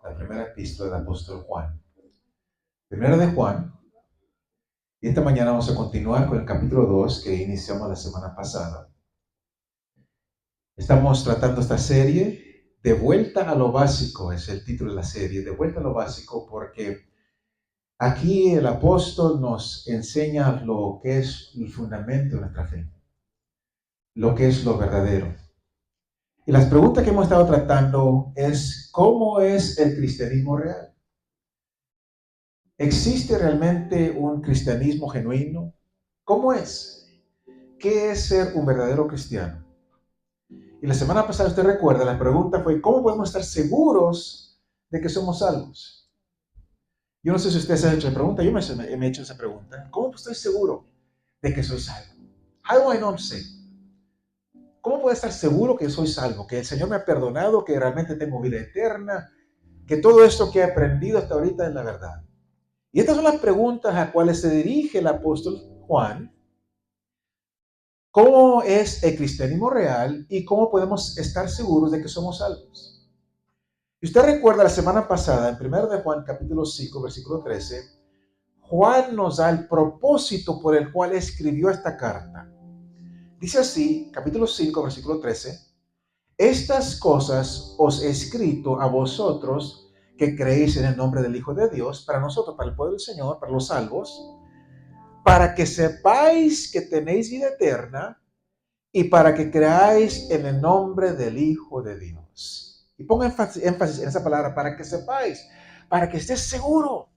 la primera epístola del apóstol Juan. Primera de Juan. Y esta mañana vamos a continuar con el capítulo 2 que iniciamos la semana pasada. Estamos tratando esta serie, De vuelta a lo básico, es el título de la serie, De vuelta a lo básico, porque aquí el apóstol nos enseña lo que es el fundamento de nuestra fe, lo que es lo verdadero. Y las preguntas que hemos estado tratando es, ¿cómo es el cristianismo real? ¿Existe realmente un cristianismo genuino? ¿Cómo es? ¿Qué es ser un verdadero cristiano? Y la semana pasada, usted recuerda, la pregunta fue, ¿cómo podemos estar seguros de que somos salvos? Yo no sé si usted se ha hecho esa pregunta, yo me he hecho esa pregunta. ¿Cómo estoy seguro de que soy salvo? How do I know I'm saved? ¿Cómo puedo estar seguro que soy salvo? Que el Señor me ha perdonado, que realmente tengo vida eterna, que todo esto que he aprendido hasta ahorita es la verdad. Y estas son las preguntas a cuales se dirige el apóstol Juan. ¿Cómo es el cristianismo real y cómo podemos estar seguros de que somos salvos? Y usted recuerda la semana pasada, en 1 de Juan, capítulo 5, versículo 13, Juan nos da el propósito por el cual escribió esta carta. Dice así, capítulo 5, versículo 13, estas cosas os he escrito a vosotros que creéis en el nombre del Hijo de Dios, para nosotros, para el pueblo del Señor, para los salvos, para que sepáis que tenéis vida eterna y para que creáis en el nombre del Hijo de Dios. Y ponga énfasis en esa palabra, para que sepáis, para que estés seguro,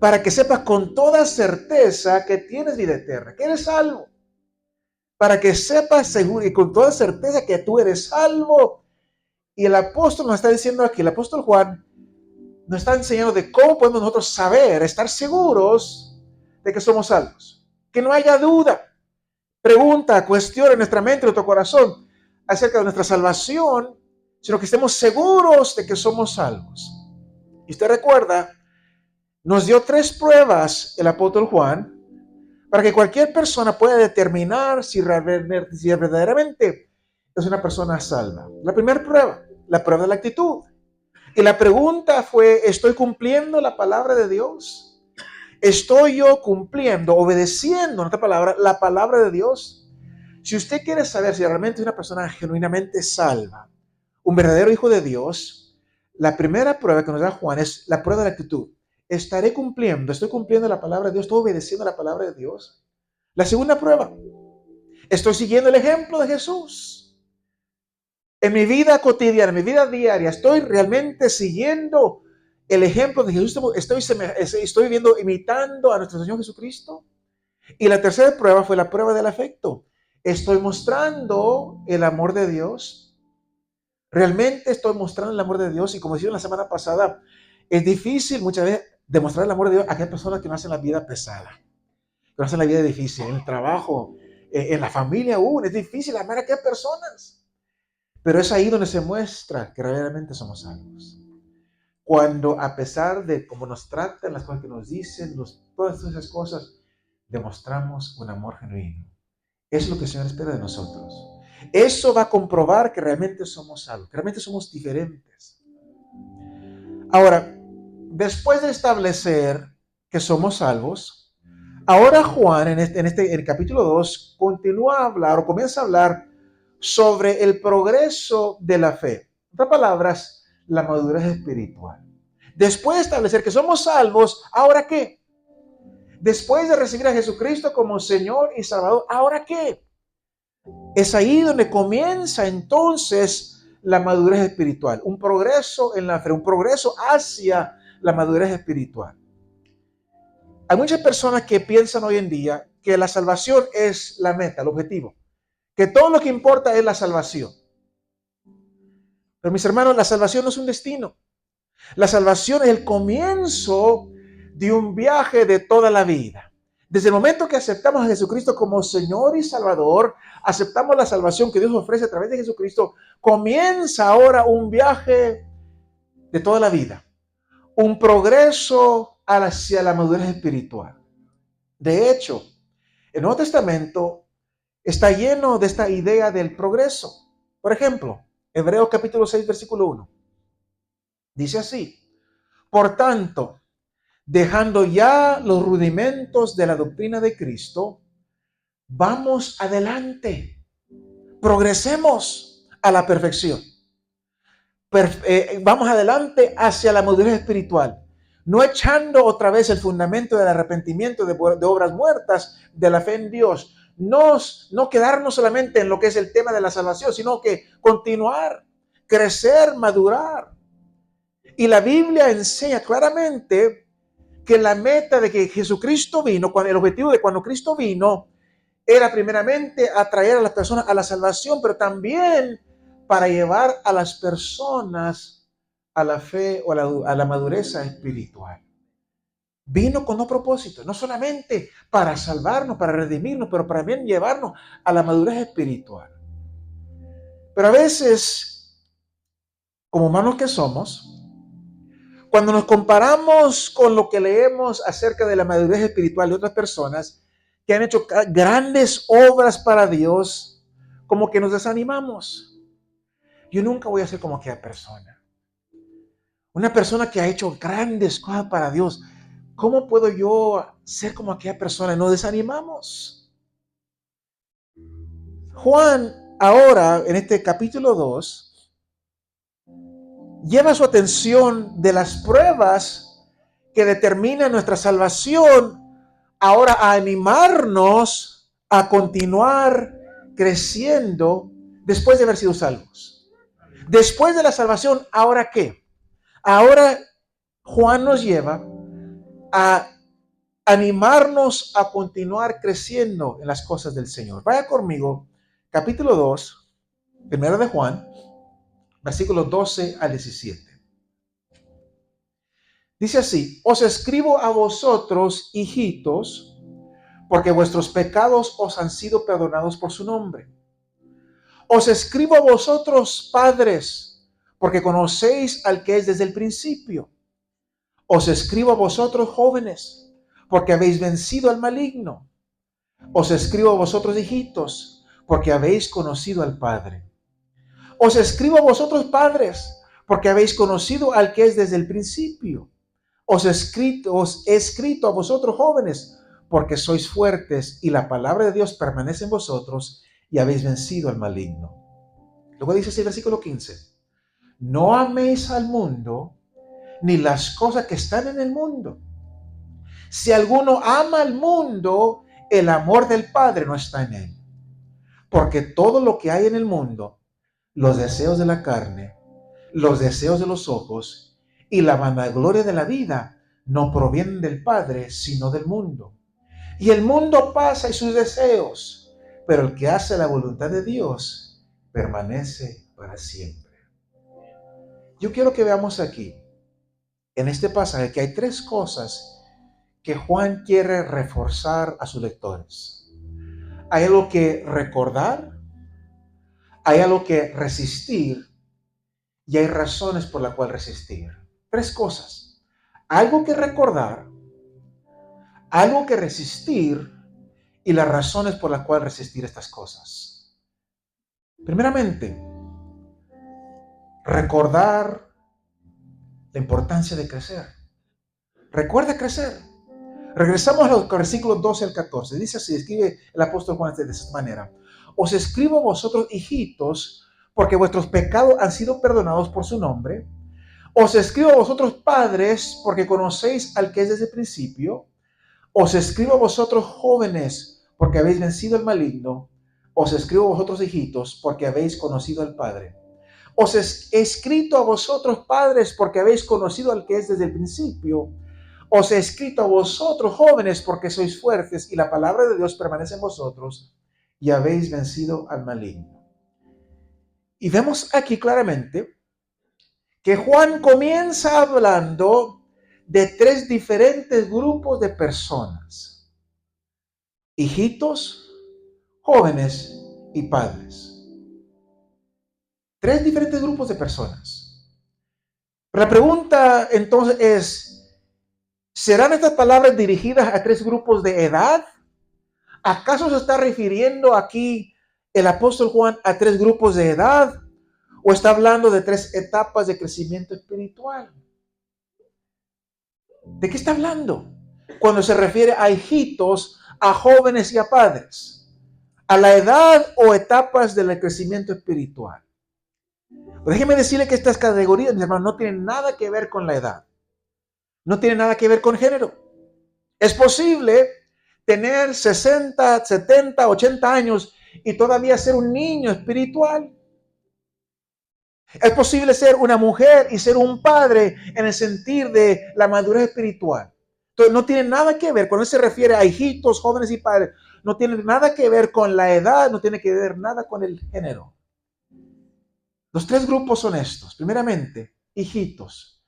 para que sepas con toda certeza que tienes vida eterna, que eres salvo, para que sepas seguro y con toda certeza que tú eres salvo. Y el apóstol nos está diciendo aquí, el apóstol Juan nos está enseñando de cómo podemos nosotros saber, estar seguros de que somos salvos, que no haya duda. Pregunta, cuestiona en nuestra mente, en nuestro corazón acerca de nuestra salvación, sino que estemos seguros de que somos salvos. Y usted recuerda, nos dio 3 pruebas el apóstol Juan para que cualquier persona pueda determinar si verdaderamente es una persona salva. La primera prueba, la prueba de la actitud. Y la pregunta fue, ¿estoy cumpliendo la palabra de Dios? ¿Estoy yo cumpliendo, obedeciendo, en otra palabra, la palabra de Dios? Si usted quiere saber si realmente es una persona genuinamente salva, un verdadero hijo de Dios, la primera prueba que nos da Juan es la prueba de la actitud. Estoy cumpliendo la palabra de Dios, estoy obedeciendo la palabra de Dios. La segunda prueba, estoy siguiendo el ejemplo de Jesús. En mi vida cotidiana, en mi vida diaria, estoy realmente siguiendo el ejemplo de Jesús. Estoy viviendo, imitando a nuestro Señor Jesucristo. Y la tercera prueba fue la prueba del afecto. Estoy mostrando el amor de Dios. Realmente estoy mostrando el amor de Dios. Y como decía la semana pasada, es difícil muchas veces demostrar el amor de Dios a aquellas personas que no hacen la vida pesada, que no hacen la vida difícil, en el trabajo, en la familia aún. Es difícil amar a aquellas personas. Pero es ahí donde se muestra que realmente somos salvos. Cuando a pesar de cómo nos tratan, las cosas que nos dicen, todas esas cosas, demostramos un amor genuino. Es lo que el Señor espera de nosotros. Eso va a comprobar que realmente somos salvos, que realmente somos diferentes. Ahora, después de establecer que somos salvos, ahora Juan en el capítulo 2 continúa a hablar o comienza a hablar sobre el progreso de la fe. En otras palabras, la madurez espiritual. Después de establecer que somos salvos, ¿ahora qué? Después de recibir a Jesucristo como Señor y Salvador, ¿ahora qué? Es ahí donde comienza entonces la madurez espiritual, un progreso en la fe, un progreso hacia la madurez espiritual. Hay muchas personas que piensan hoy en día que la salvación es la meta, el objetivo, que todo lo que importa es la salvación. Pero mis hermanos, la salvación no es un destino. La salvación es el comienzo de un viaje de toda la vida. Desde el momento que aceptamos a Jesucristo como Señor y Salvador, aceptamos la salvación que Dios ofrece a través de Jesucristo, comienza ahora un viaje de toda la vida, un progreso hacia la madurez espiritual. De hecho, el Nuevo Testamento está lleno de esta idea del progreso. Por ejemplo, Hebreos capítulo 6, versículo 1. Dice así: por tanto, dejando ya los rudimentos de la doctrina de Cristo, vamos adelante, progresemos a la perfección. Vamos adelante hacia la madurez espiritual, no echando otra vez el fundamento del arrepentimiento de obras muertas, de la fe en Dios. No quedarnos solamente en lo que es el tema de la salvación, sino que continuar, crecer, madurar. Y la Biblia enseña claramente que la meta de que Jesucristo vino, el objetivo de cuando Cristo vino, era primeramente atraer a las personas a la salvación, pero también para llevar a las personas a la fe o a la madurez espiritual. Vino con dos propósitos, no solamente para salvarnos, para redimirnos, pero para también llevarnos a la madurez espiritual. Pero a veces, como humanos que somos, cuando nos comparamos con lo que leemos acerca de la madurez espiritual de otras personas que han hecho grandes obras para Dios, como que nos desanimamos. Yo nunca voy a ser como aquella persona. Una persona que ha hecho grandes cosas para Dios. ¿Cómo puedo yo ser como aquella persona? Nos desanimamos. Juan, ahora, en este capítulo 2, lleva su atención de las pruebas que determinan nuestra salvación, ahora a animarnos a continuar creciendo después de haber sido salvos. Después de la salvación, ¿ahora qué? Ahora Juan nos lleva a animarnos a continuar creciendo en las cosas del Señor. Vaya conmigo, capítulo 2, primero de Juan, versículos 12 al 17. Dice así: os escribo a vosotros, hijitos, porque vuestros pecados os han sido perdonados por su nombre. Os escribo a vosotros, padres, porque conocéis al que es desde el principio. Os escribo a vosotros, jóvenes, porque habéis vencido al maligno. Os escribo a vosotros, hijitos, porque habéis conocido al Padre. Os escribo a vosotros, padres, porque habéis conocido al que es desde el principio. Os he escrito a vosotros, jóvenes, porque sois fuertes y la palabra de Dios permanece en vosotros y habéis vencido al maligno. Luego dice así el versículo 15: no améis al mundo ni las cosas que están en el mundo. Si alguno ama al mundo, el amor del Padre no está en él. Porque todo lo que hay en el mundo, los deseos de la carne, los deseos de los ojos y la vanagloria de la vida, no provienen del Padre, sino del mundo. Y el mundo pasa y sus deseos, pero el que hace la voluntad de Dios permanece para siempre. Yo quiero que veamos aquí, en este pasaje, que hay tres cosas que Juan quiere reforzar a sus lectores. Hay algo que recordar, hay algo que resistir y hay razones por las cuales resistir. Tres cosas: algo que recordar, algo que resistir y las razones por las cuales resistir estas cosas. Primeramente, recordar la importancia de crecer. Recuerda crecer. Regresamos a los versículos 12 al 14. Dice así, escribe el apóstol Juan de esta manera: os escribo a vosotros, hijitos, porque vuestros pecados han sido perdonados por su nombre. Os escribo a vosotros, padres, porque conocéis al que es desde el principio. Os escribo a vosotros, jóvenes, porque habéis vencido al maligno. Os escribo a vosotros, hijitos, porque habéis conocido al Padre. Os he escrito a vosotros, padres, porque habéis conocido al que es desde el principio. Os he escrito a vosotros, jóvenes, porque sois fuertes y la palabra de Dios permanece en vosotros y habéis vencido al maligno. Y vemos aquí claramente que Juan comienza hablando de tres diferentes grupos de personas: hijitos, jóvenes y padres. Tres diferentes grupos de personas. La pregunta entonces es: ¿serán estas palabras dirigidas a tres grupos de edad? ¿Acaso se está refiriendo aquí el apóstol Juan a tres grupos de edad? ¿O está hablando de 3 etapas de crecimiento espiritual? ¿De qué está hablando? Cuando se refiere a hijitos, a jóvenes y a padres. ¿A la edad o etapas del crecimiento espiritual? Pues déjeme decirle que estas categorías, mis hermanos, no tienen nada que ver con la edad. No tienen nada que ver con género. Es posible tener 60, 70, 80 años y todavía ser un niño espiritual. Es posible ser una mujer y ser un padre en el sentido de la madurez espiritual. Entonces no tiene nada que ver, cuando se refiere a hijitos, jóvenes y padres, no tiene nada que ver con la edad, no tiene que ver nada con el género. Los 3 grupos son estos. Primeramente, hijitos.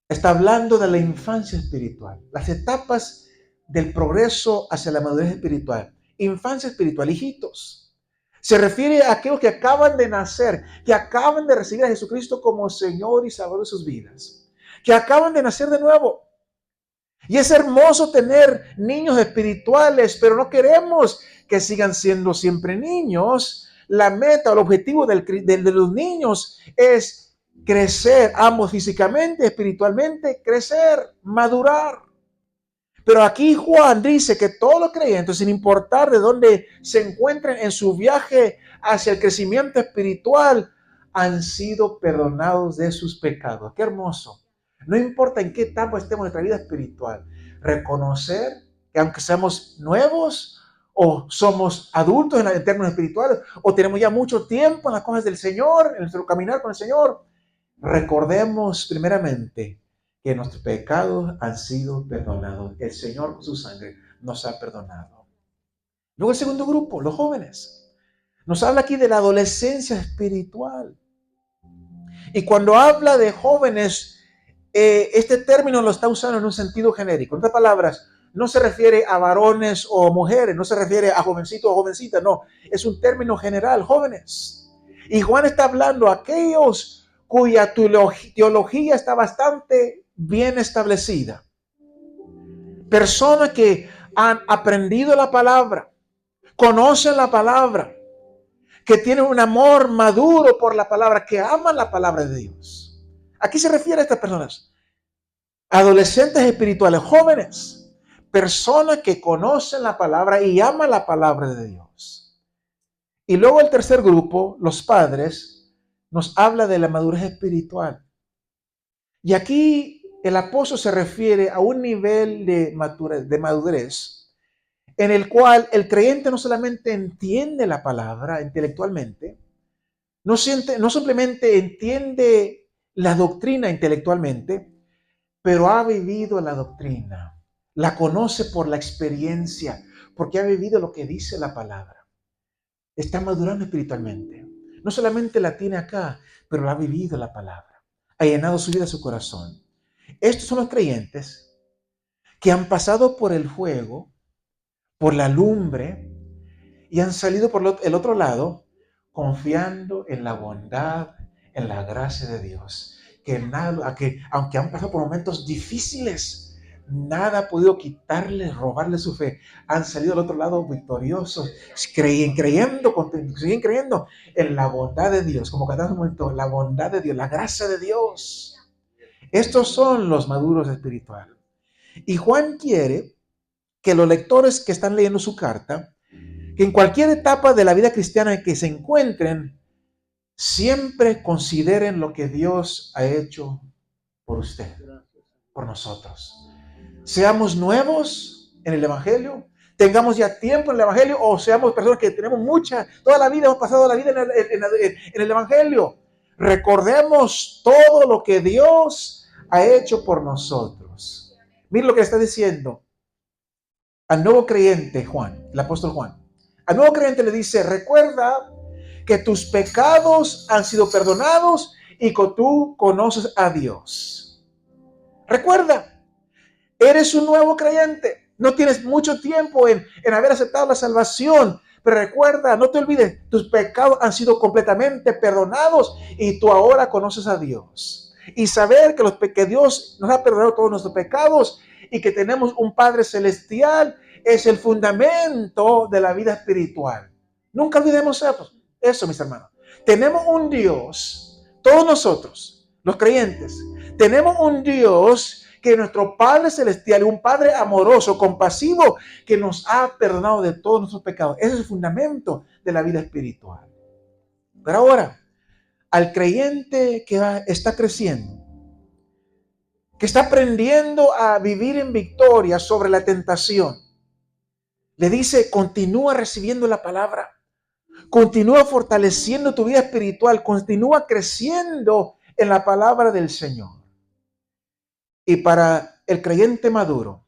Está hablando de la infancia espiritual, las etapas del progreso hacia la madurez espiritual. Infancia espiritual, hijitos. Se refiere a aquellos que acaban de nacer, que acaban de recibir a Jesucristo como Señor y Salvador de sus vidas, que acaban de nacer de nuevo. Y es hermoso tener niños espirituales, pero no queremos que sigan siendo siempre niños. La meta o el objetivo de los niños es crecer, ambos físicamente, espiritualmente, crecer, madurar. Pero aquí Juan dice que todos los creyentes, sin importar de dónde se encuentren en su viaje hacia el crecimiento espiritual, han sido perdonados de sus pecados. Qué hermoso. No importa en qué etapa estemos en nuestra vida espiritual, reconocer que aunque seamos nuevos o somos adultos en términos espirituales o tenemos ya mucho tiempo en las cosas del Señor, en nuestro caminar con el Señor, recordemos primeramente que nuestros pecados han sido perdonados. El Señor con su sangre nos ha perdonado. Luego el segundo grupo, los jóvenes. Nos habla aquí de la adolescencia espiritual. Y cuando habla de jóvenes, este término lo está usando en un sentido genérico. En otras palabras, no se refiere a varones o mujeres, no se refiere a jovencitos o jovencitas, no. Es un término general, jóvenes. Y Juan está hablando a aquellos cuya teología está bastante bien establecida. Personas que han aprendido la palabra, conocen la palabra, que tienen un amor maduro por la palabra, que aman la palabra de Dios. ¿A qué se refiere a estas personas? Adolescentes espirituales, jóvenes, personas que conocen la palabra y aman la palabra de Dios. Y luego el tercer grupo, los padres, nos habla de la madurez espiritual. Y aquí el apóstol se refiere a un nivel de madurez en el cual el creyente no solamente entiende la palabra intelectualmente, no simplemente entiende la doctrina intelectualmente, pero ha vivido la doctrina, la conoce por la experiencia, porque ha vivido lo que dice la palabra. Está madurando espiritualmente. No solamente la tiene acá, pero la ha vivido la palabra. Ha llenado su vida, su corazón. Estos son los creyentes que han pasado por el fuego, por la lumbre, y han salido por el otro lado confiando en la bondad, en la gracia de Dios. Que aunque han pasado por momentos difíciles, nada ha podido quitarles, robarles su fe. Han salido al otro lado victoriosos, siguen creyendo en la bondad de Dios, como cada momento, la bondad de Dios, la gracia de Dios. Estos son los maduros espirituales. Y Juan quiere que los lectores que están leyendo su carta, que en cualquier etapa de la vida cristiana en que se encuentren, siempre consideren lo que Dios ha hecho por usted, por nosotros. Seamos nuevos en el Evangelio, tengamos ya tiempo en el Evangelio, o seamos personas que tenemos toda la vida, hemos pasado la vida en el Evangelio. Recordemos todo lo que Dios ha hecho por nosotros. Mira lo que está diciendo al nuevo creyente Juan, el apóstol Juan. Al nuevo creyente le dice, recuerda que tus pecados han sido perdonados y que tú conoces a Dios. Recuerda, eres un nuevo creyente. No tienes mucho tiempo en haber aceptado la salvación. Pero recuerda, no te olvides, tus pecados han sido completamente perdonados y tú ahora conoces a Dios. Y saber que Dios nos ha perdonado todos nuestros pecados y que tenemos un Padre Celestial es el fundamento de la vida espiritual. Nunca olvidemos eso, mis hermanos. Tenemos un Dios, todos nosotros, los creyentes, tenemos un Dios que es nuestro Padre Celestial, un Padre amoroso, compasivo, que nos ha perdonado de todos nuestros pecados. Ese es el fundamento de la vida espiritual. Pero ahora, al creyente que está creciendo, que está aprendiendo a vivir en victoria sobre la tentación, le dice, continúa recibiendo la palabra, continúa fortaleciendo tu vida espiritual, continúa creciendo en la palabra del Señor. Y para el creyente maduro,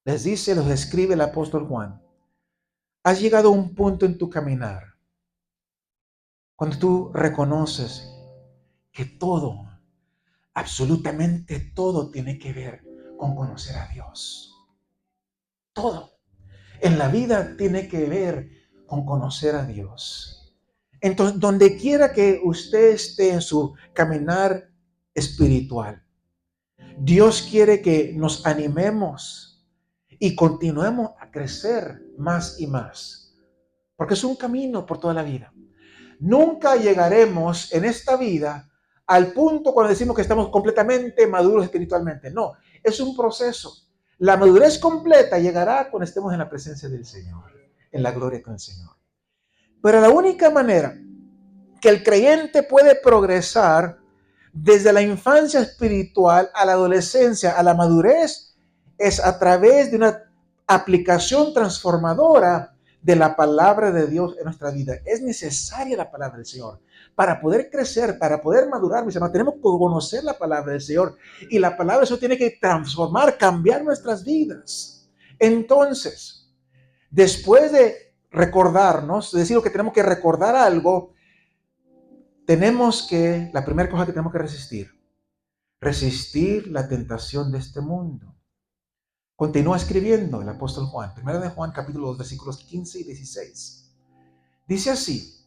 les dice, los escribe el apóstol Juan, has llegado a un punto en tu caminar cuando tú reconoces que todo, absolutamente todo tiene que ver con conocer a Dios. Todo en la vida tiene que ver con conocer a Dios. Entonces, donde quiera que usted esté en su caminar espiritual, Dios quiere que nos animemos y continuemos a crecer más y más, porque es un camino por toda la vida. Nunca llegaremos en esta vida al punto cuando decimos que estamos completamente maduros espiritualmente. No, es un proceso. La madurez completa llegará cuando estemos en la presencia del Señor, en la gloria con el Señor. Pero la única manera que el creyente puede progresar desde la infancia espiritual a la adolescencia, a la madurez, es a través de una aplicación transformadora de la palabra de Dios en nuestra vida. Es necesaria la palabra del Señor para poder crecer, para poder madurar, mis hermanos. Tenemos que conocer la palabra del Señor y la palabra eso tiene que transformar, cambiar nuestras vidas. Entonces, después de recordarnos, es decir, que tenemos que recordar algo, la primera cosa que tenemos que resistir la tentación de este mundo. Continúa escribiendo el apóstol Juan, 1 de Juan, capítulo 2, versículos 15 y 16. Dice así,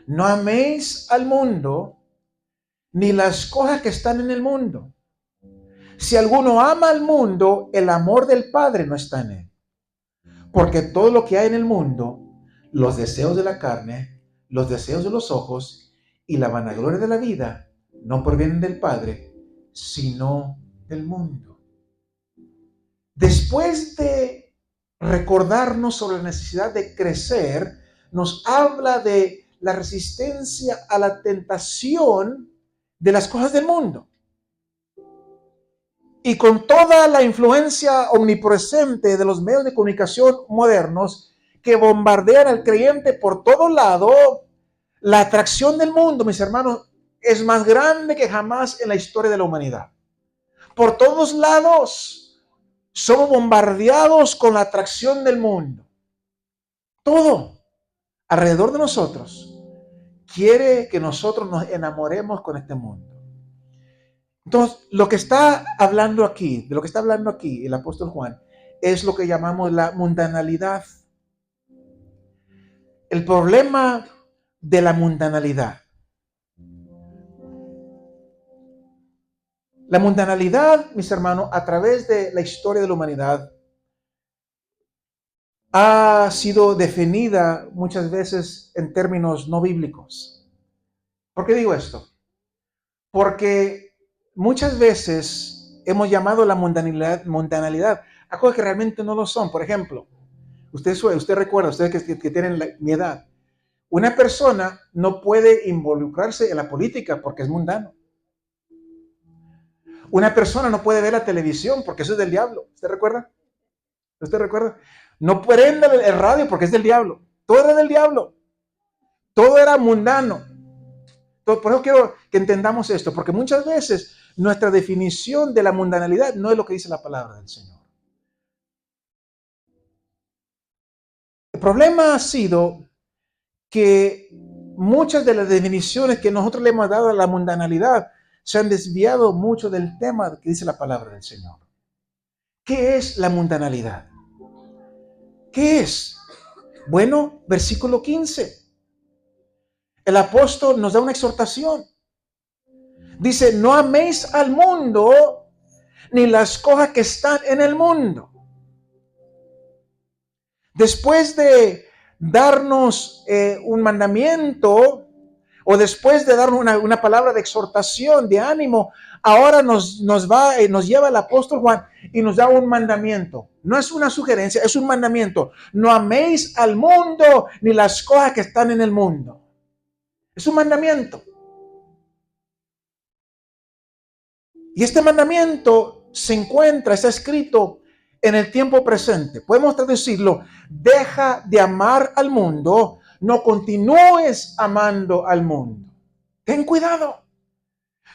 no améis al mundo, ni las cosas que están en el mundo. Si alguno ama al mundo, el amor del Padre no está en él. Porque todo lo que hay en el mundo, los deseos de la carne, los deseos de los ojos y la vanagloria de la vida, no provienen del Padre, sino del mundo. Después de recordarnos sobre la necesidad de crecer, nos habla de la resistencia a la tentación de las cosas del mundo. Y con toda la influencia omnipresente de los medios de comunicación modernos que bombardean al creyente por todo lado, la atracción del mundo, mis hermanos, es más grande que jamás en la historia de la humanidad. Por todos lados somos bombardeados con la atracción del mundo. Todo alrededor de nosotros quiere que nosotros nos enamoremos con este mundo. Entonces, de lo que está hablando aquí el apóstol Juan, es lo que llamamos la mundanalidad. El problema de la mundanalidad. La mundanalidad, mis hermanos, a través de la historia de la humanidad, ha sido definida muchas veces en términos no bíblicos. ¿Por qué digo esto? Porque muchas veces hemos llamado la mundanalidad a cosas que realmente no lo son. Por ejemplo, usted recuerda, ustedes que tienen mi edad, una persona no puede involucrarse en la política porque es mundano. Una persona no puede ver la televisión porque eso es del diablo. ¿Usted recuerda? ¿Usted recuerda? No prenda el radio porque es del diablo. Todo era del diablo. Todo era mundano. Por eso quiero que entendamos esto, porque muchas veces nuestra definición de la mundanalidad no es lo que dice la palabra del Señor. El problema ha sido que muchas de las definiciones que nosotros le hemos dado a la mundanalidad se han desviado mucho del tema que dice la palabra del Señor. ¿Qué es la mundanalidad? ¿Qué es? Bueno, versículo 15. El apóstol nos da una exhortación. Dice, no améis al mundo ni las cosas que están en el mundo. Después de darnos un mandamiento o después de dar una palabra de exhortación, de ánimo, ahora nos lleva el apóstol Juan y nos da un mandamiento. No es una sugerencia, es un mandamiento. No améis al mundo ni las cosas que están en el mundo. Es un mandamiento. Y este mandamiento está escrito en el tiempo presente. Podemos traducirlo: deja de amar al mundo, no continúes amando al mundo. Ten cuidado.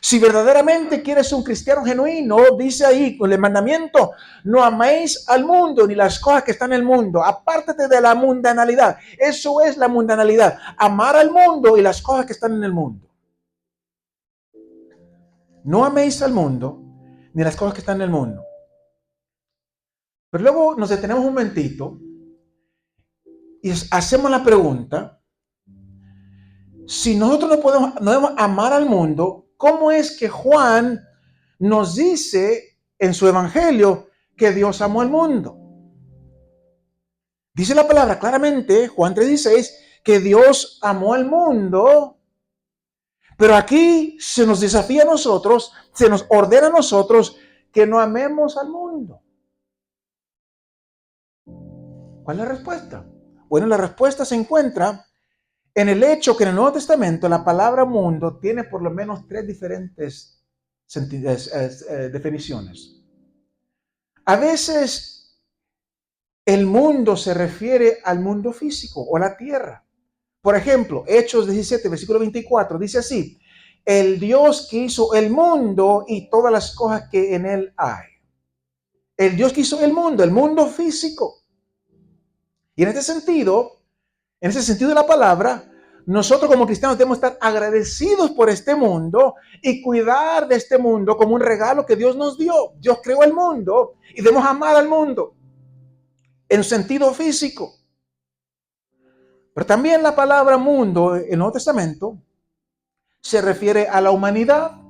Si verdaderamente quieres un cristiano genuino, dice ahí con el mandamiento: no améis al mundo ni las cosas que están en el mundo. Apártate de la mundanalidad. Eso es la mundanalidad. Amar al mundo y las cosas que están en el mundo. No améis al mundo ni las cosas que están en el mundo. Pero luego nos detenemos un momentito y hacemos la pregunta: si nosotros no debemos amar al mundo, ¿cómo es que Juan nos dice en su evangelio que Dios amó al mundo? Dice la palabra claramente, Juan 3:16, que Dios amó al mundo. Pero aquí se nos desafía a nosotros, se nos ordena a nosotros que no amemos al mundo. ¿Cuál es la respuesta? Bueno, la respuesta se encuentra en el hecho que en el Nuevo Testamento la palabra mundo tiene por lo menos 3 diferentes definiciones. A veces el mundo se refiere al mundo físico o la tierra. Por ejemplo, Hechos 17, versículo 24, dice así: el Dios que hizo el mundo y todas las cosas que en él hay. El Dios que hizo el mundo físico. Y en ese sentido de la palabra, nosotros como cristianos debemos estar agradecidos por este mundo y cuidar de este mundo como un regalo que Dios nos dio. Dios creó el mundo y debemos amar al mundo en sentido físico. Pero también la palabra mundo en el Nuevo Testamento se refiere a la humanidad.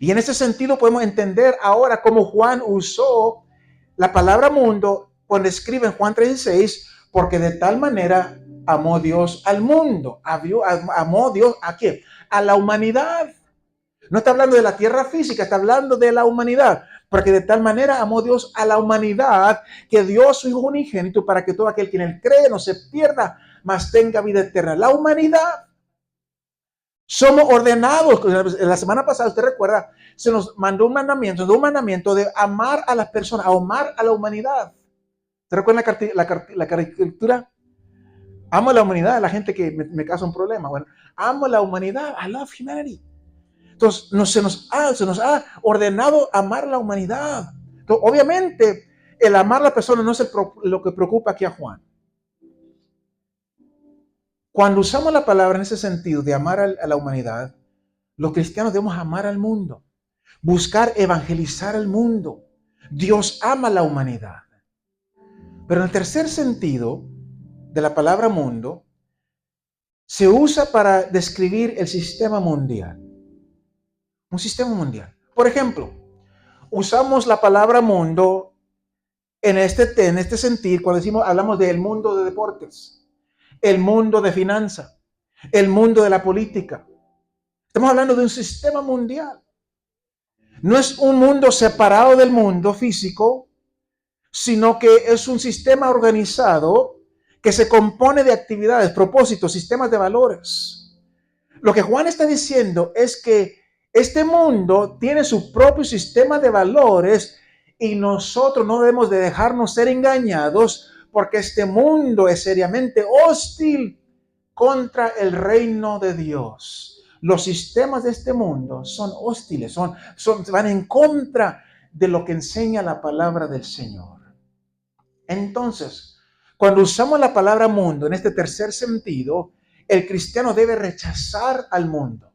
Y en ese sentido podemos entender ahora cómo Juan usó la palabra mundo cuando escribe en Juan 3:16, porque de tal manera amó Dios al mundo. Amó Dios ¿a quién? A la humanidad. No está hablando de la tierra física, está hablando de la humanidad. Porque de tal manera amó Dios a la humanidad que dio a su Hijo unigénito para que todo aquel que en él cree no se pierda, mas tenga vida eterna. La humanidad. Somos ordenados. La semana pasada, usted recuerda, se nos mandó un mandamiento de amar a las personas, amar a la humanidad. ¿Te recuerda la caricatura? Amo a la humanidad, a la gente que me causa un problema. Bueno, amo a la humanidad, I love humanity. Entonces, se nos ha ordenado amar a la humanidad. Entonces, obviamente, el amar a la persona no es lo que preocupa aquí a Juan. Cuando usamos la palabra en ese sentido de amar a la humanidad, los cristianos debemos amar al mundo, buscar evangelizar al mundo. Dios ama a la humanidad. Pero en el tercer sentido de la palabra mundo, se usa para describir el sistema mundial. Un sistema mundial. Por ejemplo, usamos la palabra mundo en este sentido cuando hablamos del mundo de deportes, el mundo de finanzas, el mundo de la política. Estamos hablando de un sistema mundial. No es un mundo separado del mundo físico, sino que es un sistema organizado que se compone de actividades, propósitos, sistemas de valores. Lo que Juan está diciendo es que este mundo tiene su propio sistema de valores y nosotros no debemos de dejarnos ser engañados porque este mundo es seriamente hostil contra el reino de Dios. Los sistemas de este mundo son hostiles, van en contra de lo que enseña la palabra del Señor. Entonces, cuando usamos la palabra mundo en este tercer sentido, el cristiano debe rechazar al mundo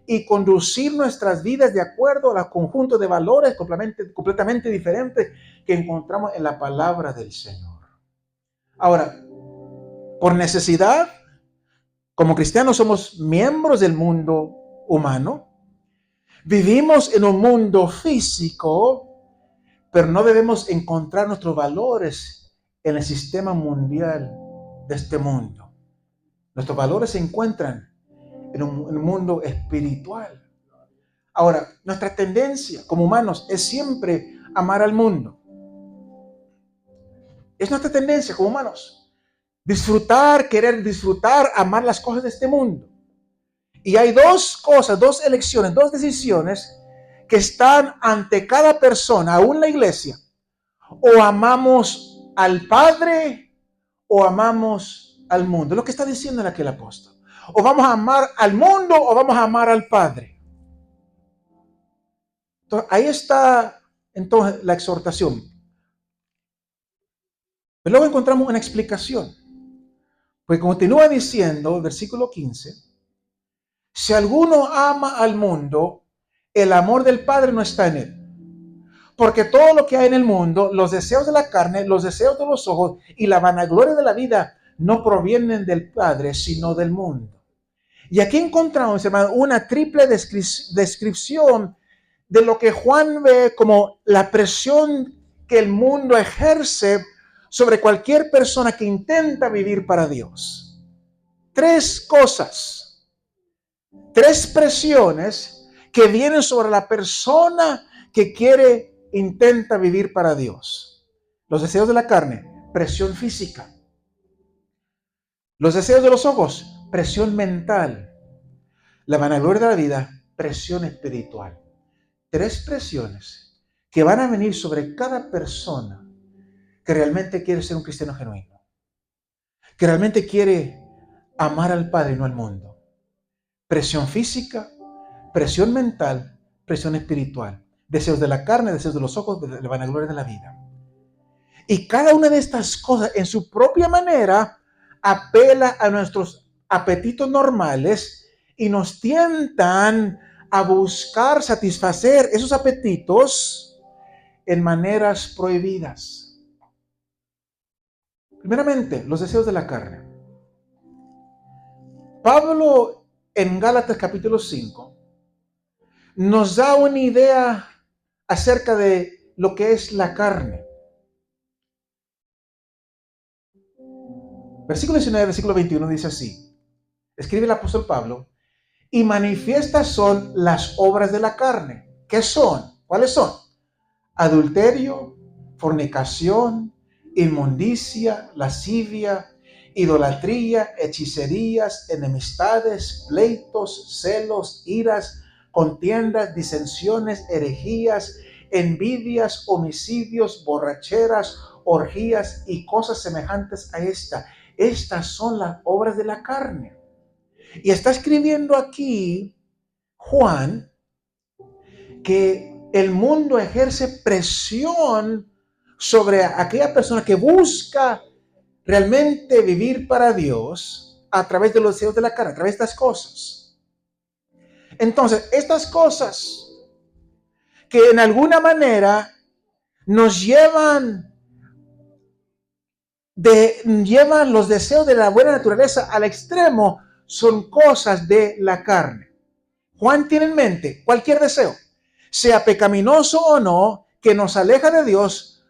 y conducir nuestras vidas de acuerdo al conjunto de valores completamente diferentes que encontramos en la palabra del Señor. Ahora, por necesidad, como cristianos somos miembros del mundo humano, vivimos en un mundo físico, pero no debemos encontrar nuestros valores en el sistema mundial de este mundo. Nuestros valores se encuentran en un mundo espiritual. Ahora, nuestra tendencia como humanos es siempre amar al mundo. Es nuestra tendencia como humanos. Disfrutar, querer disfrutar, amar las cosas de este mundo. Y hay dos cosas, dos elecciones, dos decisiones que están ante cada persona, aún la iglesia. O amamos al Padre o amamos al mundo. Lo que está diciendo aquí el apóstol. O vamos a amar al mundo o vamos a amar al Padre. Entonces, ahí está entonces la exhortación. Pero luego encontramos una explicación. Pues continúa diciendo, versículo 15, si alguno ama al mundo, el amor del Padre no está en él. Porque todo lo que hay en el mundo, los deseos de la carne, los deseos de los ojos y la vanagloria de la vida no provienen del Padre, sino del mundo. Y aquí encontramos, hermano, una triple descripción de lo que Juan ve como la presión que el mundo ejerce sobre cualquier persona que intenta vivir para Dios. Tres cosas, tres presiones que vienen sobre la persona que intenta vivir para Dios. Los deseos de la carne, presión física. Los deseos de los ojos, presión mental. La vanagloria de la vida, presión espiritual. Tres presiones que van a venir sobre cada persona que realmente quiere ser un cristiano genuino, que realmente quiere amar al Padre y no al mundo. Presión física, presión mental, presión espiritual. Deseos de la carne, deseos de los ojos, de la vanagloria de la vida. Y cada una de estas cosas en su propia manera apela a nuestros apetitos normales y nos tientan a buscar satisfacer esos apetitos en maneras prohibidas. Primeramente, los deseos de la carne. Pablo en Gálatas capítulo 5 nos da una idea acerca de lo que es la carne. Versículo 19, versículo 21 dice así. Escribe el apóstol Pablo. Y manifiestas son las obras de la carne. ¿Qué son? ¿Cuáles son? Adulterio, fornicación, inmundicia, lascivia, idolatría, hechicerías, enemistades, pleitos, celos, iras, contiendas, disensiones, herejías, envidias, homicidios, borracheras, orgías y cosas semejantes a esta. Estas son las obras de la carne. Y está escribiendo aquí Juan que el mundo ejerce presión sobre aquella persona que busca realmente vivir para Dios a través de los deseos de la carne, a través de estas cosas. Entonces, estas cosas que en alguna manera nos llevan los deseos de la buena naturaleza al extremo, son cosas de la carne. Juan tiene en mente cualquier deseo, sea pecaminoso o no, que nos aleja de Dios,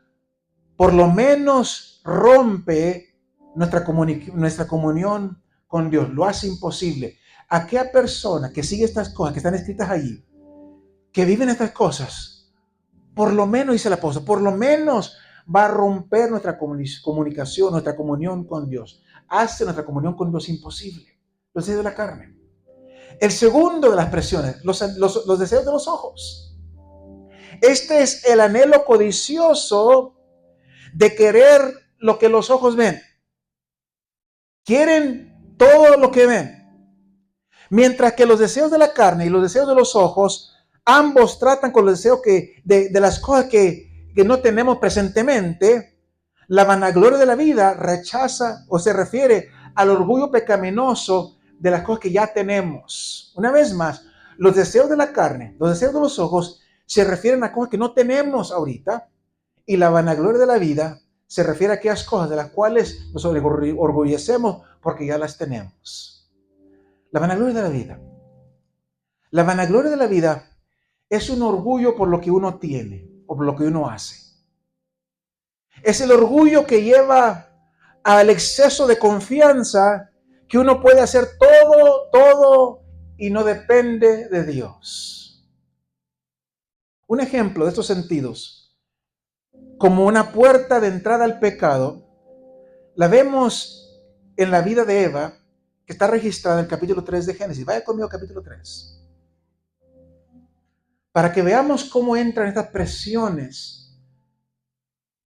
por lo menos rompe nuestra comunión con Dios, lo hace imposible. Aquella persona que sigue estas cosas que están escritas allí, que viven estas cosas, por lo menos, dice el apóstol, por lo menos va a romper nuestra comunicación, nuestra comunión con Dios. Hace nuestra comunión con Dios imposible. Los deseos de la carne. El segundo de las presiones, los deseos de los ojos. Este es el anhelo codicioso de querer lo que los ojos ven. Quieren todo lo que ven. Mientras que los deseos de la carne y los deseos de los ojos, ambos tratan con los deseos de las cosas que no tenemos presentemente. La vanagloria de la vida rechaza o se refiere al orgullo pecaminoso de las cosas que ya tenemos. Una vez más, los deseos de la carne, los deseos de los ojos se refieren a cosas que no tenemos ahorita, y la vanagloria de la vida se refiere a aquellas cosas de las cuales nos orgullecemos porque ya las tenemos. La vanagloria de la vida. La vanagloria de la vida es un orgullo por lo que uno tiene o por lo que uno hace. Es el orgullo que lleva al exceso de confianza que uno puede hacer todo y no depende de Dios. Un ejemplo de estos sentidos, como una puerta de entrada al pecado, la vemos en la vida de Eva, que está registrada en el capítulo 3 de Génesis. Vaya conmigo al capítulo 3. Para que veamos cómo entran estas presiones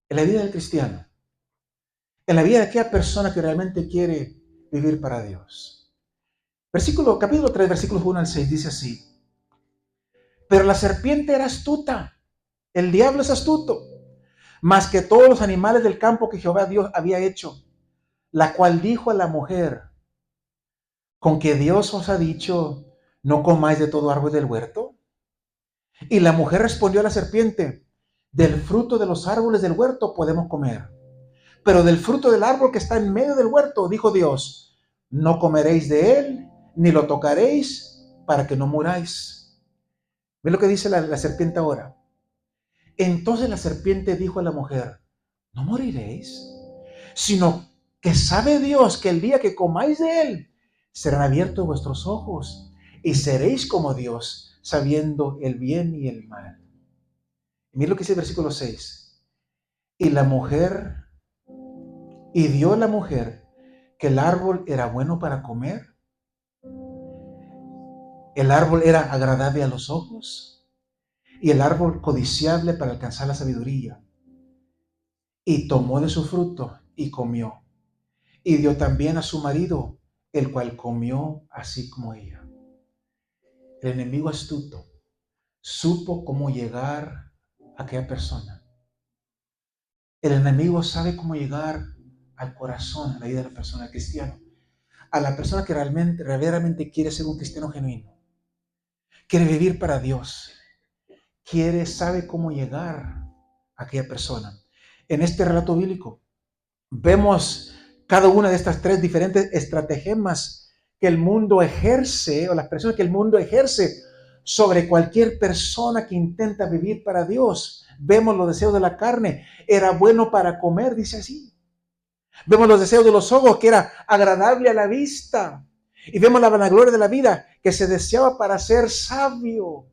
en la vida del cristiano, en la vida de aquella persona que realmente quiere vivir para Dios. Capítulo 3, versículos 1 al 6, dice así: pero la serpiente era astuta, el diablo es astuto, más que todos los animales del campo que Jehová Dios había hecho, la cual dijo a la mujer: ¿con que Dios os ha dicho, no comáis de todo árbol del huerto? Y la mujer respondió a la serpiente: del fruto de los árboles del huerto podemos comer, pero del fruto del árbol que está en medio del huerto, dijo Dios, no comeréis de él, ni lo tocaréis, para que no muráis. ¿Ve lo que dice la serpiente ahora? Entonces la serpiente dijo a la mujer: no moriréis, sino que sabe Dios que el día que comáis de él, serán abiertos vuestros ojos, y seréis como Dios, sabiendo el bien y el mal. Y mira lo que dice el versículo 6. Y vio la mujer que el árbol era bueno para comer, el árbol era agradable a los ojos, y el árbol codiciable para alcanzar la sabiduría. Y tomó de su fruto y comió, y dio también a su marido, el cual comió así como ella. El enemigo astuto supo cómo llegar a aquella persona. El enemigo sabe cómo llegar al corazón, a la vida de la persona cristiana, a la persona que verdaderamente quiere ser un cristiano genuino, quiere vivir para Dios, sabe cómo llegar a aquella persona. En este relato bíblico vemos cada una de estas tres diferentes estratagemas que el mundo ejerce, o las presiones que el mundo ejerce sobre cualquier persona que intenta vivir para Dios. Vemos los deseos de la carne, era bueno para comer, dice así. Vemos los deseos de los ojos, que era agradable a la vista. Y vemos la vanagloria de la vida, que se deseaba para ser sabio.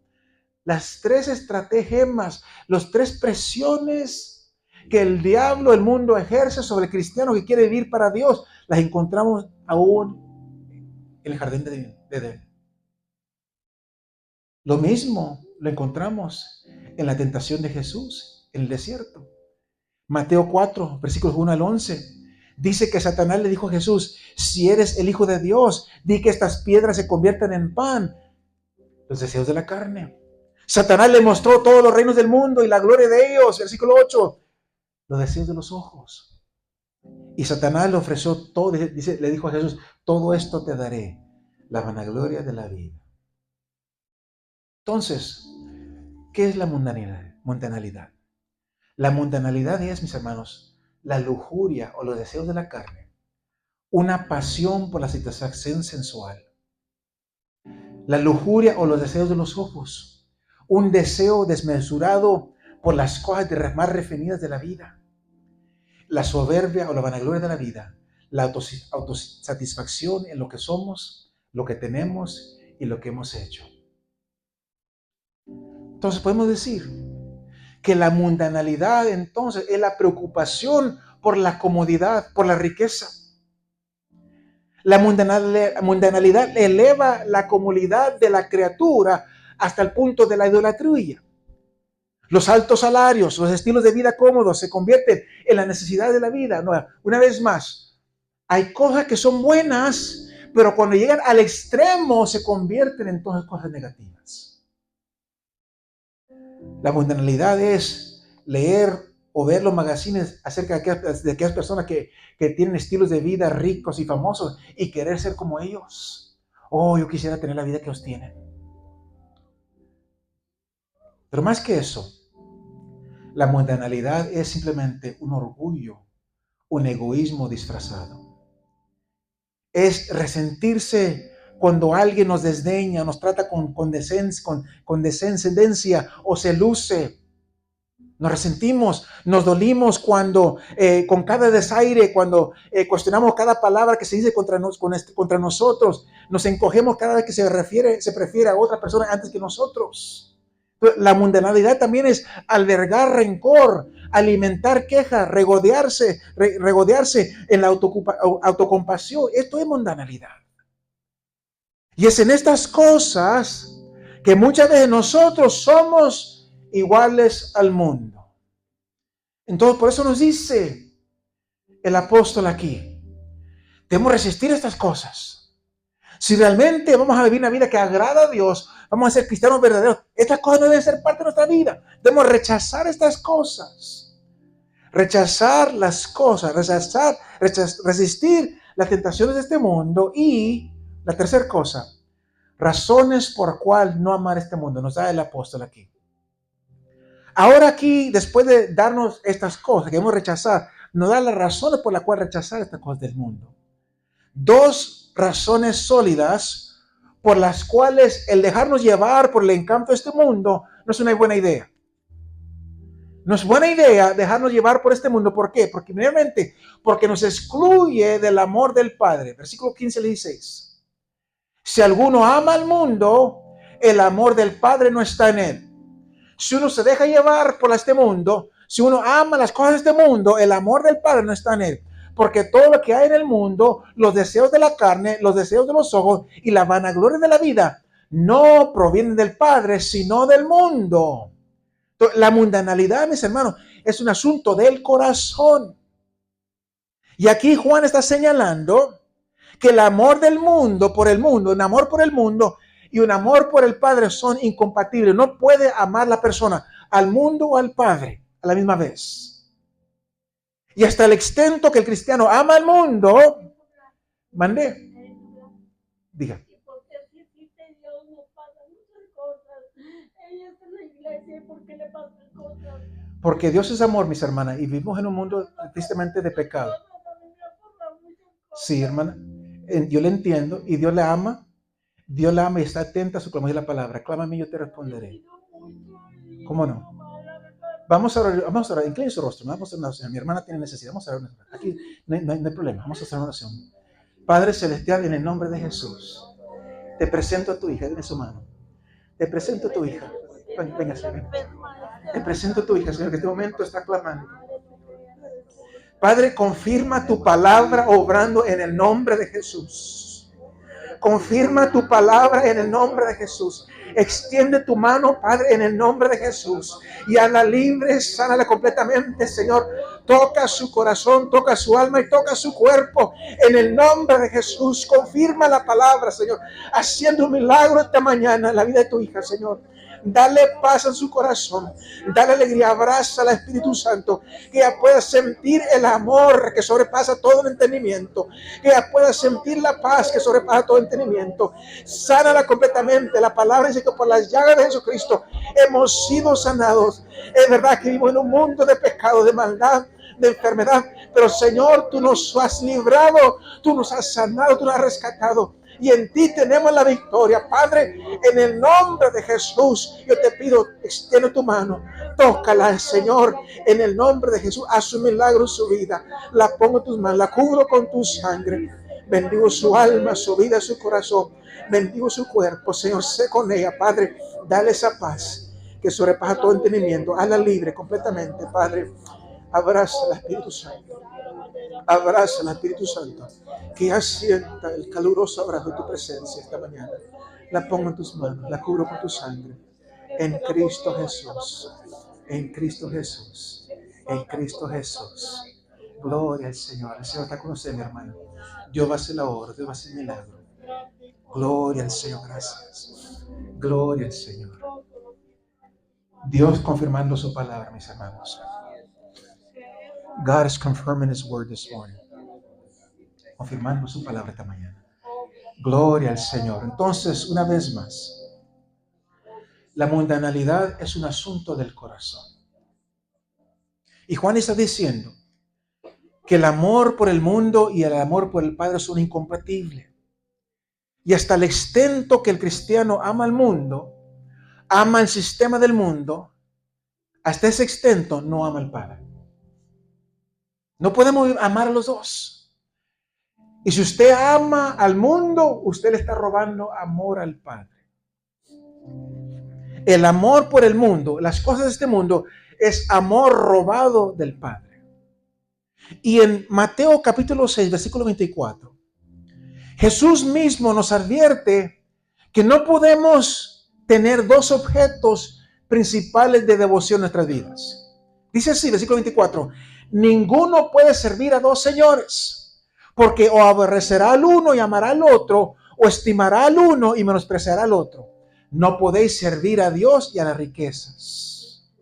Las tres estratagemas, las tres presiones que el diablo, el mundo ejerce sobre el cristiano que quiere vivir para Dios, las encontramos aún en el jardín de Edén. Lo mismo lo encontramos en la tentación de Jesús en el desierto. Mateo 4, versículos 1 al 11. Dice que Satanás le dijo a Jesús: si eres el Hijo de Dios, di que estas piedras se conviertan en pan. Los deseos de la carne. Satanás le mostró todos los reinos del mundo y la gloria de ellos. Versículo 8. Los deseos de los ojos. Y Satanás le ofreció todo, le dijo a Jesús: todo esto te daré, la vanagloria de la vida. Entonces, ¿qué es la mundanalidad? La mundanalidad es, mis hermanos, la lujuria o los deseos de la carne, una pasión por la satisfacción sensual. La lujuria o los deseos de los ojos, un deseo desmesurado por las cosas más refinidas de la vida. La soberbia o la vanagloria de la vida, la autosatisfacción en lo que somos, lo que tenemos y lo que hemos hecho. Entonces podemos decir que la mundanalidad entonces es la preocupación por la comodidad, por la riqueza. La mundanalidad eleva la comodidad de la criatura hasta el punto de la idolatría. Los altos salarios, los estilos de vida cómodos se convierten en la necesidad de la vida. No, una vez más, hay cosas que son buenas, pero cuando llegan al extremo se convierten en todas cosas negativas. La mundanalidad es leer o ver los magazines acerca de aquellas personas que tienen estilos de vida ricos y famosos y querer ser como ellos. Oh, yo quisiera tener la vida que ellos tienen. Pero más que eso, la mundanalidad es simplemente un orgullo, un egoísmo disfrazado. Es resentirse cuando alguien nos desdeña, nos trata con condescendencia o se luce. Nos resentimos, nos dolimos cuando con cada desaire, cuando cuestionamos cada palabra que se dice contra nosotros, nos encogemos cada vez que se prefiere a otra persona antes que nosotros. La mundanalidad también es albergar rencor, alimentar quejas, regodearse en la autocompasión. Esto es mundanalidad. Y es en estas cosas que muchas veces nosotros somos iguales al mundo. Entonces, por eso nos dice el apóstol aquí, debemos resistir estas cosas. Si realmente vamos a vivir una vida que agrada a Dios, vamos a ser cristianos verdaderos, estas cosas no deben ser parte de nuestra vida. Debemos rechazar estas cosas. Rechazar las cosas, resistir las tentaciones de este mundo. Y la tercera cosa, razones por cual no amar este mundo, nos da el apóstol aquí. Ahora aquí, después de darnos estas cosas que debemos rechazar, nos da las razones por las cuales rechazar estas cosas del mundo. Dos razones sólidas por las cuales el dejarnos llevar por el encanto de este mundo no es una buena idea. No es buena idea dejarnos llevar por este mundo. ¿Por qué? Porque primeramente, porque nos excluye del amor del Padre. Versículo 15 le dice: si alguno ama al mundo, el amor del Padre no está en él. Si uno se deja llevar por este mundo, si uno ama las cosas de este mundo, el amor del Padre no está en él. Porque todo lo que hay en el mundo, los deseos de la carne, los deseos de los ojos y la vanagloria de la vida, no provienen del Padre, sino del mundo. La mundanalidad, mis hermanos, es un asunto del corazón. Y aquí Juan está señalando que el amor del mundo por el mundo, un amor por el mundo y un amor por el Padre son incompatibles. No puede amar la persona al mundo o al Padre a la misma vez. Y hasta el extent que el cristiano ama al mundo, mande, diga. Porque Dios es amor, mis hermanas, y vivimos en un mundo tristemente de pecado. Sí, hermana, yo le entiendo y Dios la ama. Dios la ama y está atenta a su clamor y la palabra. Clámame y yo te responderé. ¿Cómo no? Vamos a orar. Incline su rostro. Vamos a hacer una oración. Mi hermana tiene necesidad. Vamos a orar. Aquí no hay problema. Vamos a hacer una oración. Padre Celestial, en el nombre de Jesús, te presento a tu hija. Dale su mano. Te presento a tu hija. Venga, Señor. Te presento a tu hija, Señor, que en este momento está clamando. Padre, confirma tu palabra obrando en el nombre de Jesús. Confirma tu palabra en el nombre de Jesús. Extiende tu mano, Padre, en el nombre de Jesús. Y hazla libre, sánala completamente, Señor. Toca su corazón, toca su alma y toca su cuerpo. En el nombre de Jesús, confirma la palabra, Señor. Haciendo un milagro esta mañana en la vida de tu hija, Señor. Dale paz en su corazón, dale alegría, abraza al Espíritu Santo, que ella pueda sentir el amor que sobrepasa todo el entendimiento, que ella pueda sentir la paz que sobrepasa todo entendimiento. Sánala completamente. La palabra dice que por las llagas de Jesucristo hemos sido sanados. Es verdad que vivimos en un mundo de pecado, de maldad, de enfermedad, pero Señor, tú nos has librado, tú nos has sanado, tú nos has rescatado. Y en ti tenemos la victoria, Padre. En el nombre de Jesús, yo te pido, extiende tu mano, tócala, Señor, en el nombre de Jesús. Haz un milagro en su vida. La pongo en tus manos, la cubro con tu sangre. Bendigo su alma, su vida, su corazón. Bendigo su cuerpo, Señor. Sé con ella, Padre. Dale esa paz que sobrepasa todo entendimiento. Hazla libre completamente, Padre. Abraza al Espíritu Santo. Abraza al Espíritu Santo. Que ya sienta el caluroso abrazo de tu presencia esta mañana. La pongo en tus manos, la cubro con tu sangre. En Cristo Jesús. En Cristo Jesús. En Cristo Jesús. Gloria al Señor. El Señor está con usted, mi hermano. Dios va a hacer la obra, Dios va a hacer el milagro. Gloria al Señor, gracias. Gloria al Señor. Dios confirmando su palabra, mis hermanos. God is confirming His word this morning. Confirmando su palabra esta mañana. Gloria al Señor. Entonces, una vez más, la mundanalidad es un asunto del corazón. Y Juan está diciendo que el amor por el mundo y el amor por el Padre son incompatibles. Y hasta el extento que el cristiano ama al mundo, ama el sistema del mundo, hasta ese extento no ama al Padre. No podemos amar a los dos. Y si usted ama al mundo, usted le está robando amor al Padre. El amor por el mundo, las cosas de este mundo, es amor robado del Padre. Y en Mateo capítulo 6, versículo 24, Jesús mismo nos advierte que no podemos tener dos objetos principales de devoción en nuestras vidas. Dice así, versículo 24, ninguno puede servir a dos señores, porque o aborrecerá al uno y amará al otro, o estimará al uno y menospreciará al otro. No podéis servir a Dios y a las riquezas.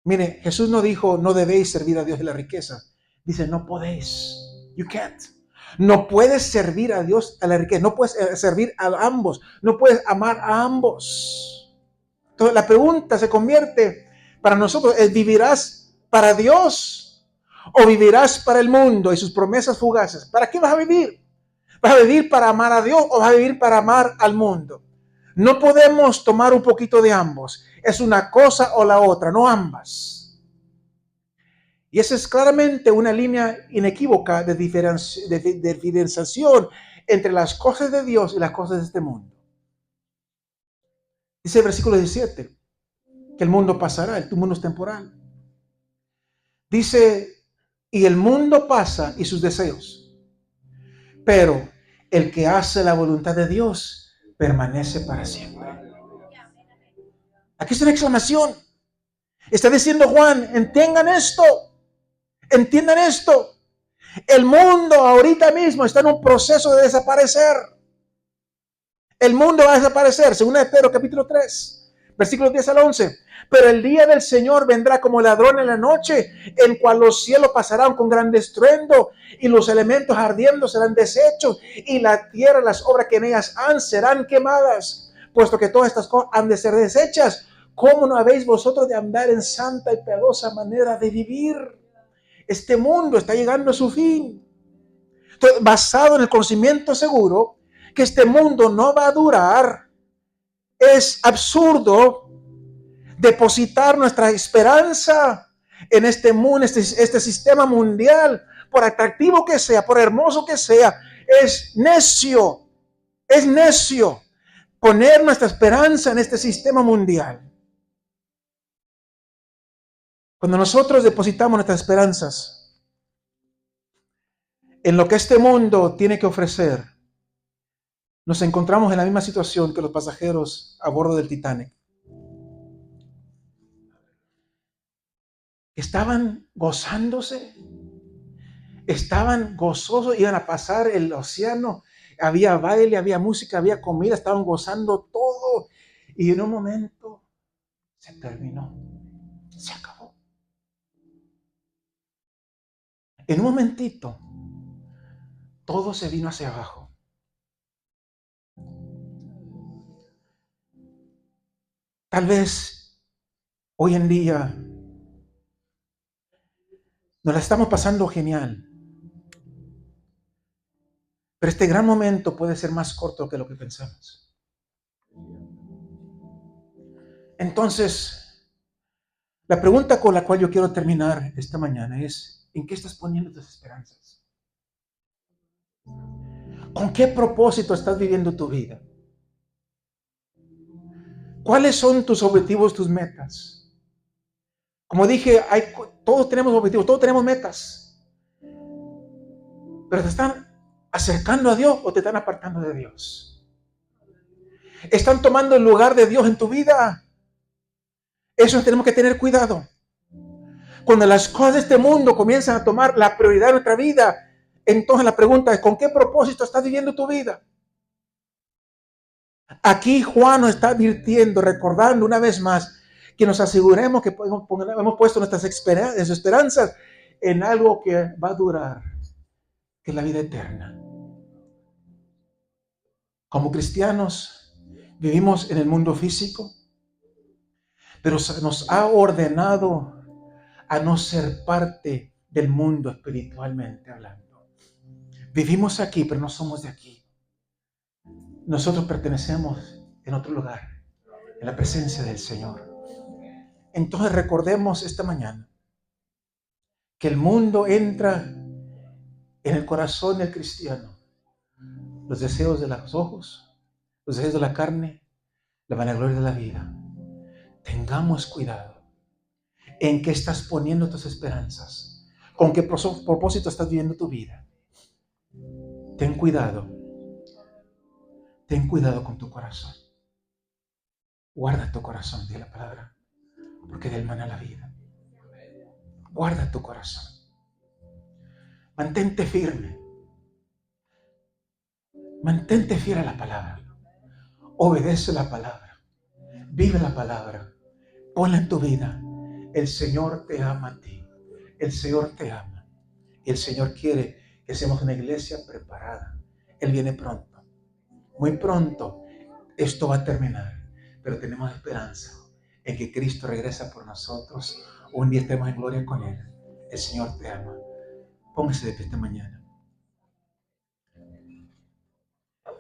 Mire, Jesús no dijo, no debéis servir a Dios y las riquezas. Dice, no podéis. You can't. No puedes servir a Dios a la riqueza. No puedes servir a ambos. No puedes amar a ambos. Entonces la pregunta se convierte para nosotros, ¿vivirás para Dios o vivirás para el mundo y sus promesas fugaces? ¿Para qué vas a vivir? ¿Vas a vivir para amar a Dios o vas a vivir para amar al mundo? No podemos tomar un poquito de ambos. Es una cosa o la otra, no ambas. Y esa es claramente una línea inequívoca de diferenciación entre las cosas de Dios y las cosas de este mundo. Dice el versículo 17 que el mundo pasará, el mundo es temporal. Dice, y el mundo pasa y sus deseos, pero el que hace la voluntad de Dios permanece para siempre. Aquí es una exclamación. Está diciendo Juan, entiendan esto. Entiendan esto. El mundo ahorita mismo está en un proceso de desaparecer. El mundo va a desaparecer, según Pedro capítulo 3, versículos 10 al 11. Pero el día del Señor vendrá como ladrón en la noche, en cual los cielos pasarán con gran estruendo, y los elementos ardiendo serán deshechos, y la tierra, las obras que en ellas han, serán quemadas. Puesto que todas estas cosas han de ser deshechas, ¿cómo no habéis vosotros de andar en santa y piadosa manera de vivir? Este mundo está llegando a su fin. Entonces, basado en el conocimiento seguro que este mundo no va a durar, es absurdo depositar nuestra esperanza en este mundo, este sistema mundial, por atractivo que sea, por hermoso que sea. Es necio poner nuestra esperanza en este sistema mundial. Cuando nosotros depositamos nuestras esperanzas en lo que este mundo tiene que ofrecer, nos encontramos en la misma situación que los pasajeros a bordo del Titanic. Estaban gozándose, estaban gozosos, iban a pasar el océano, había baile, había música, había comida, estaban gozando todo. Y en un momento se terminó, se acabó. En un momentito, todo se vino hacia abajo. Tal vez hoy en día nos la estamos pasando genial, pero este gran momento puede ser más corto que lo que pensamos. Entonces, la pregunta con la cual yo quiero terminar esta mañana es, ¿en qué estás poniendo tus esperanzas? ¿Con qué propósito estás viviendo tu vida? ¿Cuáles son tus objetivos, tus metas? Como dije, todos tenemos objetivos, todos tenemos metas. Pero ¿te están acercando a Dios o te están apartando de Dios? ¿Están tomando el lugar de Dios en tu vida? Eso tenemos que tener cuidado. Cuando las cosas de este mundo comienzan a tomar la prioridad de nuestra vida, entonces la pregunta es, ¿con qué propósito estás viviendo tu vida? Aquí Juan nos está advirtiendo, recordando una vez más, que nos aseguremos que hemos puesto nuestras esperanzas en algo que va a durar, que es la vida eterna. Como cristianos, vivimos en el mundo físico, pero nos ha ordenado a no ser parte del mundo espiritualmente hablando. Vivimos aquí, pero no somos de aquí. Nosotros pertenecemos en otro lugar, en la presencia del Señor. Entonces recordemos esta mañana que el mundo entra en el corazón del cristiano. Los deseos de los ojos, los deseos de la carne, la vanagloria de la vida. Tengamos cuidado en qué estás poniendo tus esperanzas, con qué propósito estás viviendo tu vida. Ten cuidado con tu corazón. Guarda tu corazón, dice la palabra, porque de él mana la vida. Guarda tu corazón. Mantente firme. Mantente fiel a la palabra. Obedece la palabra. Vive la palabra. Ponla en tu vida. El Señor te ama a ti. El Señor te ama. Y el Señor quiere que seamos una iglesia preparada. Él viene pronto. Muy pronto esto va a terminar. Pero tenemos esperanza en que Cristo regresa por nosotros. Un día estemos en gloria con Él. El Señor te ama. Póngase de pie esta mañana.